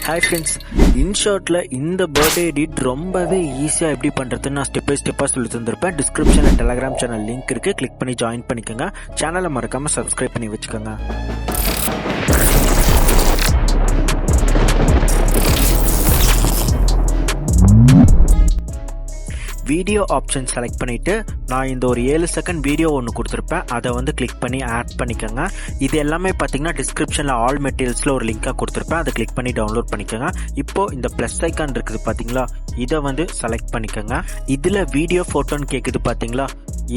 Hi friends, இன்ஷாட்டில் இந்த birthday edit ரொம்பவே ஈஸியாக எப்படி பண்ணுறதுன்னு நான் ஸ்டெப் பை ஸ்டெப்பாக சொல்லி தந்திருப்பேன். டிஸ்கிரிப்ஷனில் டெலகிராம் சேனல் லிங்க் இருக்குது, கிளிக் பண்ணி ஜாயின் பண்ணிக்கோங்க. சேனலை மறக்காமல் சப்ஸ்கிரைப் பண்ணி வச்சுக்கோங்க. வீடியோ ஆப்ஷன் செலக்ட் பண்ணிவிட்டு நான் இந்த ஒரு 7 செகண்ட் வீடியோ ஒன்று கொடுத்துருப்பேன், அதை வந்து கிளிக் பண்ணி ஆட் பண்ணிக்கோங்க. இது எல்லாமே பார்த்தீங்கன்னா டிஸ்கிரிப்ஷனில் ஆல் மெட்டீரியல்ஸில் ஒரு லிங்காக கொடுத்துருப்பேன், அதை கிளிக் பண்ணி டவுன்லோட் பண்ணிக்கோங்க. இப்போது இந்த ப்ளஸ் ஐக்கான் இருக்குது பார்த்தீங்களா, இதை வந்து செலக்ட் பண்ணிக்கோங்க. இதில் வீடியோ ஃபோட்டோன்னு கேட்குது பார்த்தீங்களா,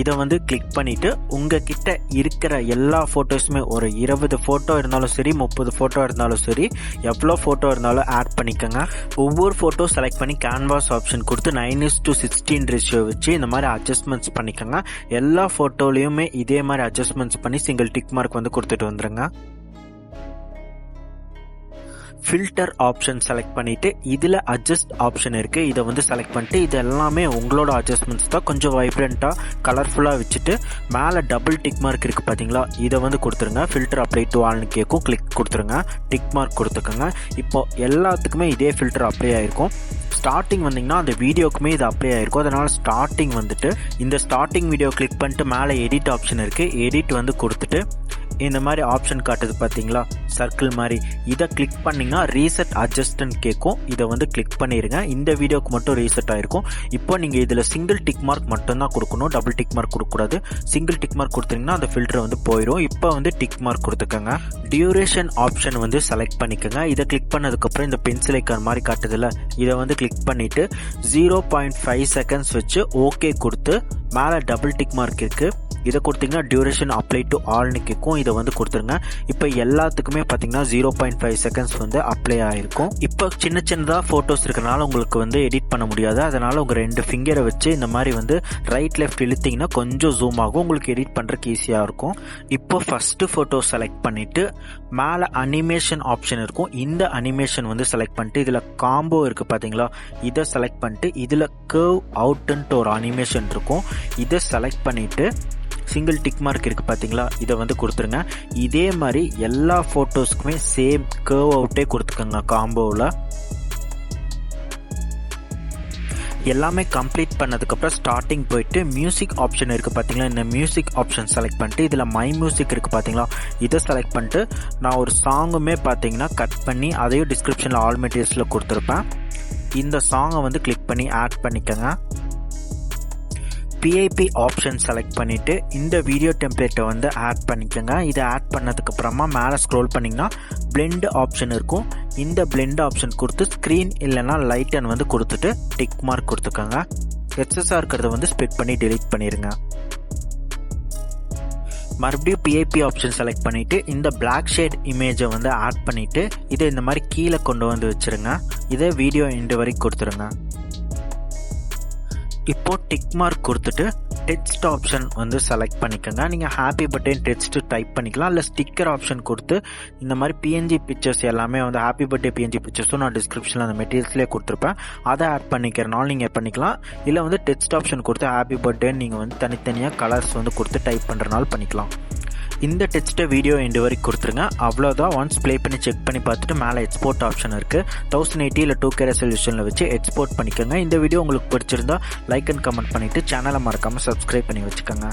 இதை வந்து கிளிக் பண்ணிவிட்டு உங்ககிட்ட இருக்கிற எல்லா ஃபோட்டோஸுமே ஒரு 20 ஃபோட்டோ இருந்தாலும் சரி, 30 ஃபோட்டோ இருந்தாலும் சரி, எவ்வளோ ஃபோட்டோ இருந்தாலும் ஆட் பண்ணிக்கோங்க. ஒவ்வொரு ஃபோட்டோ செலக்ட் பண்ணி கேன்வாஸ் ஆப்ஷன் கொடுத்து 9:16 ரேஷியோ வச்சு இந்த மாதிரி அட்ஜஸ்ட்மெண்ட்ஸ் பண்ணிக்கோங்க. எல்லா ஃபோட்டோலையுமே இதே மாதிரி அட்ஜஸ்ட்மெண்ட்ஸ் பண்ணி சிங்கிள் டிக் மார்க் வந்து கொடுத்துட்டு வந்துருங்க. ஃபில்டர் ஆப்ஷன் செலக்ட் பண்ணிட்டு இதில் அட்ஜஸ்ட் ஆப்ஷன் இருக்கு, இதை வந்து செலக்ட் பண்ணிட்டு இது எல்லாமே உங்களோட அட்ஜஸ்ட்மெண்ட்ஸ் தான். கொஞ்சம் வைப்ரண்ட்டாக கலர்ஃபுல்லாக வச்சுட்டு மேலே டபுள் டிக் மார்க் இருக்கு பார்த்தீங்களா, இதை வந்து கொடுத்துருங்க. ஃபில்டர் அப்ளை டு ஆல்னு கேட்கும், கிளிக் கொடுத்துருங்க, டிக் மார்க் கொடுத்துக்கோங்க. இப்போ எல்லாத்துக்குமே இதே ஃபில்டர் அப்ளை ஆயிருக்கும். ஸ்டார்டிங் வந்தீங்கன்னா அந்த வீடியோக்குமே இது அப்ளை ஆயிருக்கும். அதனால ஸ்டார்டிங் வந்துட்டு இந்த ஸ்டார்டிங் வீடியோ கிளிக் பண்ணிட்டு மேலே எடிட் ஆப்ஷன் இருக்கு, எடிட் வந்து கொடுத்துட்டு இந்த மாதிரி ஆப்ஷன் காட்டுது பார்த்தீங்களா சர்க்கிள் மாதிரி, இதை கிளிக் பண்ணிங்கன்னா ரீசெட் அட்ஜஸ்ட்னு கேட்கும், இதை வந்து கிளிக் பண்ணிடுங்க. இந்த வீடியோக்கு மட்டும் ரீசெட் ஆயிருக்கும். இப்போ நீங்கள் இதில் சிங்கிள் டிக் மார்க் மட்டும்தான் கொடுக்கணும், டபுள் டிக் மார்க் கொடுக்கக்கூடாது. சிங்கிள் டிக் மார்க் கொடுத்தீங்கன்னா அந்த ஃபில்டர் வந்து போயிடும். இப்போ வந்து டிக் மார்க் கொடுத்துக்கோங்க. டியூரேஷன் ஆப்ஷன் வந்து செலக்ட் பண்ணிக்கோங்க. இதை கிளிக் பண்ணதுக்கப்புறம் இந்த பென்சில் ஐக்கான் மாதிரி காட்டுதில்ல, இதை வந்து கிளிக் பண்ணிவிட்டு 0.5 செகண்ட்ஸ் வச்சு ஓகே கொடுத்து மேலே டபுள் டிக் மார்க் இருக்குது, இதை கொடுத்தீங்கன்னா டியூரேஷன் அப்ளை டு ஆல்னு கேட்கும், இதை வந்து கொடுத்துருங்க. இப்போ எல்லாத்துக்குமே பார்த்தீங்கன்னா 0.5 செகண்ட்ஸ் வந்து அப்ளை ஆகிருக்கும். இப்போ சின்ன சின்னதாக ஃபோட்டோஸ் இருக்கிறனால உங்களுக்கு வந்து எடிட் பண்ண முடியாது, அதனால் உங்கள் 2 ஃபிங்கரை வச்சு இந்த மாதிரி வந்து ரைட் லெஃப்ட் இழுத்தீங்கன்னா கொஞ்சம் ஜூம் ஆகும், உங்களுக்கு எடிட் பண்ணுறதுக்கு ஈஸியாக இருக்கும். இப்போ ஃபஸ்ட்டு ஃபோட்டோ செலக்ட் பண்ணிவிட்டு மேலே அனிமேஷன் ஆப்ஷன் இருக்கும், இந்த அனிமேஷன் வந்து செலக்ட் பண்ணிட்டு இதில் காம்போ இருக்குது பார்த்தீங்களா, இதை செலக்ட் பண்ணிட்டு இதில் கர்வ் அவுட்டுன்ட்டு ஒரு அனிமேஷன் இருக்கும், இதை செலக்ட் பண்ணிவிட்டு சிங்கிள் டிக் மார்க் இருக்கு பார்த்தீங்களா, இதை வந்து கொடுத்துருங்க. இதே மாதிரி எல்லா ஃபோட்டோஸ்க்குமே சேம் கர்வ் அவுட்டே கொடுத்துக்கோங்க. காம்போவில் எல்லாமே கம்ப்ளீட் பண்ணதுக்கப்புறம் ஸ்டார்டிங் போயிட்டு மியூசிக் ஆப்ஷன் இருக்குது பார்த்தீங்களா, இந்த மியூசிக் ஆப்ஷன் செலக்ட் பண்ணிட்டு இதில் மை மியூசிக் இருக்குது பார்த்தீங்களா, இதை செலக்ட் பண்ணிட்டு நான் ஒரு சாங்குமே பார்த்தீங்கன்னா கட் பண்ணி அதையும் டிஸ்கிரிப்ஷனில் ஆல் மெட்டீரியல்ஸில் கொடுத்துருப்பேன், இந்த சாங்கை வந்து கிளிக் பண்ணி ஆட் பண்ணிக்கோங்க. PIP ஆப்ஷன் செலக்ட் பண்ணிவிட்டு இந்த வீடியோ டெம்ப்ளேட்டை வந்து ஆட் பண்ணிக்கோங்க. இதை ஆட் பண்ணதுக்கப்புறமா மேலே ஸ்க்ரோல் பண்ணிங்கன்னா பிளெண்ட் ஆப்ஷன் இருக்கும், இந்த பிளெண்ட் ஆப்ஷன் கொடுத்து ஸ்க்ரீன் இல்லைனா லைட்டன் வந்து கொடுத்துட்டு டிக் மார்க் கொடுத்துக்கோங்க. எக்ஸஸாக இருக்கிறத வந்து ஸ்ப்ளிட் பண்ணி டெலீட் பண்ணிடுங்க. மறுபடியும் PIP ஆப்ஷன் செலக்ட் பண்ணிவிட்டு இந்த பிளாக் ஷேட் இமேஜை வந்து ஆட் பண்ணிவிட்டு இதை இந்த மாதிரி கீழே கொண்டு வந்து வச்சுருங்க. இதை வீடியோ எண்டு வரைக்கும் கொடுத்துருங்க. இப்போ டிக் மார்க் கொடுத்துட்டு டெக்ஸ்ட் ஆப்ஷன் வந்து செலக்ட் பண்ணிக்கோங்க. நீங்கள் ஹாப்பி பர்த்டே டெக்ஸ்ட் டைப் பண்ணிக்கலாம், இல்லை ஸ்டிக்கர் ஆப்ஷன் கொடுத்து இந்த மாதிரி PNG பிக்சர்ஸ் எல்லாமே வந்து ஹாப்பி பர்த்டே PNG பிக்சர்ஸும் நான் டிஸ்கிரிப்ஷனில் அந்த மெட்டீரியல்ஸ்லேயே கொடுத்துருப்பேன், அதை ஆட் பண்ணிக்கிறனால நீங்கள் பண்ணிக்கலாம். இல்லை வந்து டெக்ஸ்ட் ஆப்ஷன் கொடுத்து ஹாப்பி பர்த்டேன்னு நீங்கள் வந்து தனித்தனியாக கலர்ஸ் வந்து கொடுத்து டைப் பண்ணுறனால பண்ணிக்கலாம். இந்த டெக்ஸ்ட்டை வீடியோ எண்டு வரைக்கும் கொடுத்துருங்க. அவ்வளோதான். ஒன்ஸ் ப்ளே பண்ணி செக் பண்ணி பார்த்துட்டு மேலே எக்ஸ்போர்ட் ஆப்ஷன் இருக்குது, 1080 இல்லை 2K ரெசல்யூஷனில் வச்சு எக்ஸ்போர்ட் பண்ணிக்கோங்க. இந்த வீடியோ உங்களுக்கு பிடிச்சிருந்தா லைக் அண்ட் கமெண்ட் பண்ணிவிட்டு சேனலை மறக்காமல் சப்ஸ்கிரைப் பண்ணி வச்சுக்கோங்க.